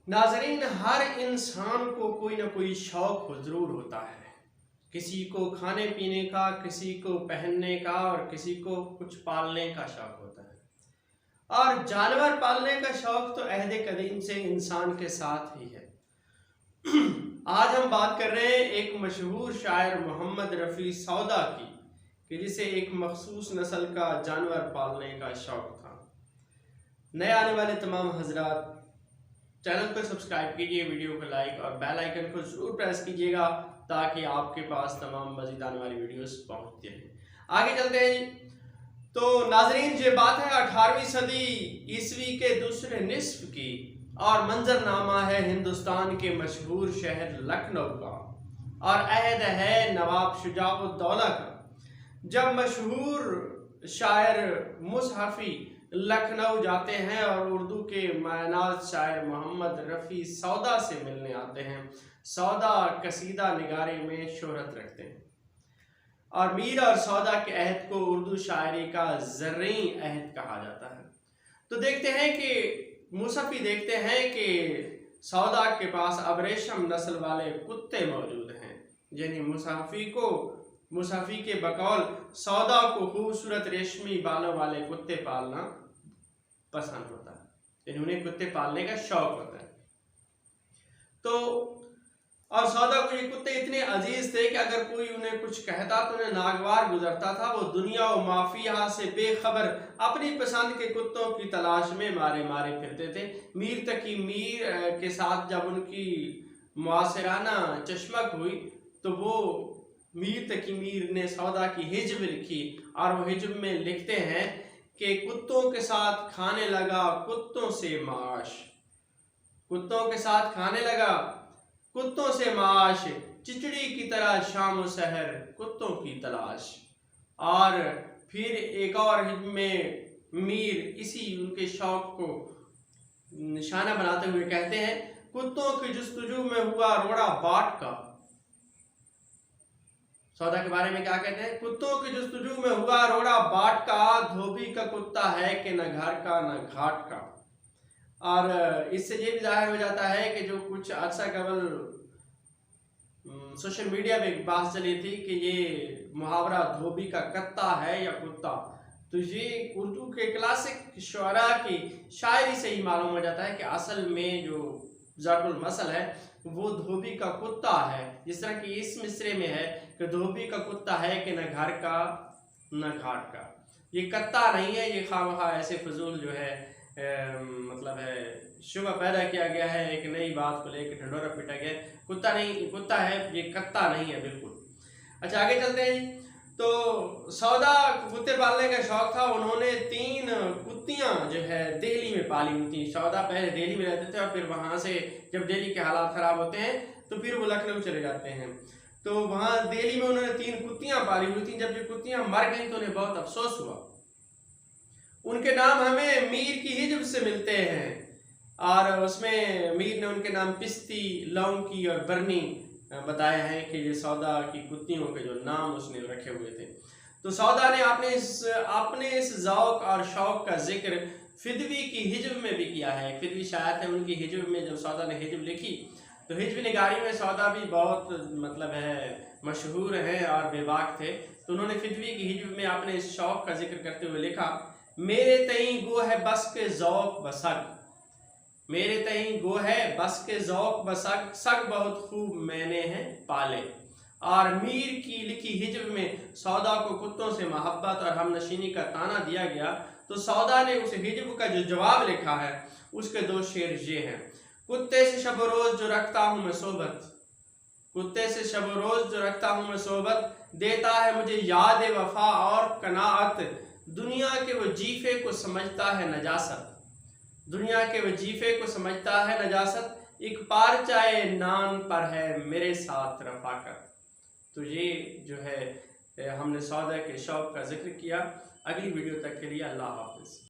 नाज़रीन, हर इंसान को कोई ना कोई शौक़ ज़रूर होता है। किसी को खाने पीने का, किसी को पहनने का और किसी को कुछ पालने का शौक़ होता है। और जानवर पालने का शौक़ तो अहद कदीम से इंसान के साथ ही है। आज हम बात कर रहे हैं एक मशहूर शायर मोहम्मद रफ़ी सौदा की, कि जिसे एक मखसूस नस्ल का जानवर पालने का शौक़ था। नए आने वाले तमाम हजरात चैनल को सब्सक्राइब कीजिए, वीडियो को लाइक और बेल आइकन को ज़रूर प्रेस कीजिएगा ताकि आपके पास तमाम मज़ीद आने वाली वीडियोस पहुंचती रहें। आगे चलते हैं। तो नाजरीन, ये बात है 18वीं सदी ईस्वी के दूसरे निस्फ की और मंजरनामा है हिंदुस्तान के मशहूर शहर लखनऊ का और अहद है नवाब शुजाउद्दौला का, जब मशहूर शायर मुसहफ़ी लखनऊ जाते हैं और उर्दू के मायनाज शायर मोहम्मद रफ़ी सौदा से मिलने आते हैं। सौदा कसीदा निगारे में शोहरत रखते हैं और मीर और सौदा के अहद को उर्दू शायरी का ज़र्री अहद कहा जाता है। तो देखते हैं कि मुसहफ़ी देखते हैं कि सौदा के पास अबरेशम नस्ल वाले कुत्ते मौजूद हैं, यानी मुसहफ़ी के बकौल सौदा को खूबसूरत रेशमी बालों वाले कुत्ते पालना पसंद होता है, यानी उन्हें कुत्ते पालने का शौक होता है। तो और सौदा को ये कुत्ते इतने अजीज थे कि अगर कोई उन्हें कुछ कहता तो उन्हें नागवार गुजरता था। वो दुनिया और माफिया से बेखबर अपनी पसंद के कुत्तों की तलाश में मारे मारे फिरते थे। मीर तकी मीर के साथ जब उनकी मुआसराना चश्मक हुई तो वो मीर तकी मीर ने सौदा की हिज्ब लिखी और वो हिज्ब में लिखते हैं कि कुत्तों के साथ खाने लगा कुत्तों से माश, कुत्तों के साथ खाने लगा कुत्तों से माश, चिचड़ी की तरह शाम सहर कुत्तों की तलाश। और फिर एक और हिज्ब में मीर इसी उनके शौक को निशाना बनाते हुए कहते हैं, कुत्तों की जुस्तजू में हुआ रोड़ा बाट का। सौदा के बारे में क्या कहते हैं? कुत्तों की जुस्तजू में हुआ रोड़ा बाट का, धोबी का कुत्ता है कि न घर का न घाट का। और इससे ये भी जाहिर हो जाता है कि जो कुछ अर्सा कबल सोशल मीडिया में बात चली थी कि ये मुहावरा धोबी का कत्ता है या कुत्ता, तो ये उर्दू के क्लासिक शुअरा की शायरी से ही मालूम हो जाता है कि असल में जो ज़रबुल मसल है वो धोबी का कुत्ता है। जिस तरह कि इस मिसरे में है कि धोबी का कुत्ता है कि न घर का न घाट का। ये कत्ता नहीं है, ये खामखा ऐसे फजूल जो है मतलब है शुबह पैदा किया गया है, एक नई बात को लेकर ढंढोरा पीटा गया है। कुत्ता नहीं, कुत्ता है, ये कत्ता नहीं है बिल्कुल। अच्छा, आगे चलते हैं। तो सौदा कुत्ते पालने का शौक था। उन्होंने 3 कुत्तियां जो है दिल्ली में पाली हुई थी। सौदा पहले दिल्ली में रहते थे और फिर वहां से जब दिल्ली के हालात खराब होते हैं तो फिर वो लखनऊ चले जाते हैं। तो वहां दिल्ली में उन्होंने 3 कुत्तियां पाली हुई थी। जब ये कुत्तियां मर गई तो उन्हें बहुत अफसोस हुआ। उनके नाम हमें मीर की हिज्ब से मिलते हैं और उसमें मीर ने उनके नाम पिस्ती, लौंकी और बरनी बताया है कि ये सौदा की कुत्तियों के जो नाम उसने रखे हुए थे। तो सौदा ने अपने इस ज़ौक़ और शौक़ का जिक्र फिदवी की हिज्ब में भी किया है। फिदवी शायर थे, उनकी हिज्ब में जब सौदा ने हिज्ब लिखी तो हिज्ब निगारी में सौदा भी बहुत मतलब है मशहूर हैं और बेबाक थे। तो उन्होंने फिदवी की हिज्ब में अपने इस शौक़ का जिक्र करते हुए लिखा, मेरे तईं गो है बस के ज़ौक़ बसग, मेरे तईं गो है बस के ज़ौक़ बसग, सग बहुत खूब मैंने हैं पाले। और मीर की लिखी हिज्ब में सौदा को कुत्तों से मोहब्बत और हमनशीनी का ताना दिया गया। तो सौदा ने उस हिज्ब का जो जवाब लिखा है उसके 2 शेर ये हैं, कुत्ते से शब रोज़ जो रखता हूँ मैं सोबत, कुत्ते से शब रोज़ जो रखता हूँ मैं सोबत, देता है मुझे याद वफा और कनाअत, दुनिया के वो जीफे को समझता है नजासत, दुनिया के वजीफे को समझता है नजासत, एक पारचाए नान पर है मेरे साथ रफाकत। तो ये जो है हमने सौदा के शौक़ का जिक्र किया। अगली वीडियो तक के लिए अल्लाह हाफ़िज़।